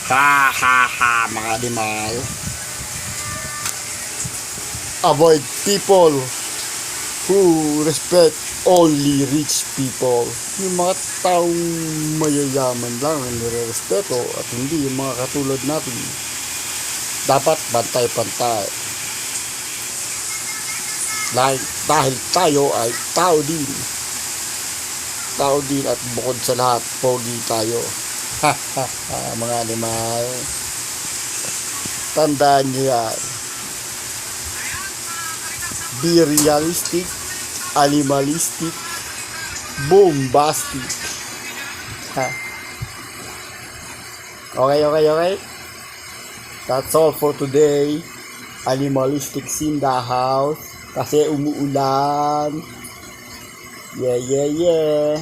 Ha ha ha, mga animal. Avoid people who respect only rich people. Yung mga taong mayayaman lang ang nire-respeto at hindi yung mga katulad natin. Dapat bantay-pantay. Dahil tayo ay tao din. Tao din at bukod sa lahat, pogi tayo. Ha ha ha, mga animal. Tandaan nyo yan. Be realistic, animalistic, bombastic. Ha. Okay. That's all for today. Animalistic in the house. Kasi umuulan. Yeah.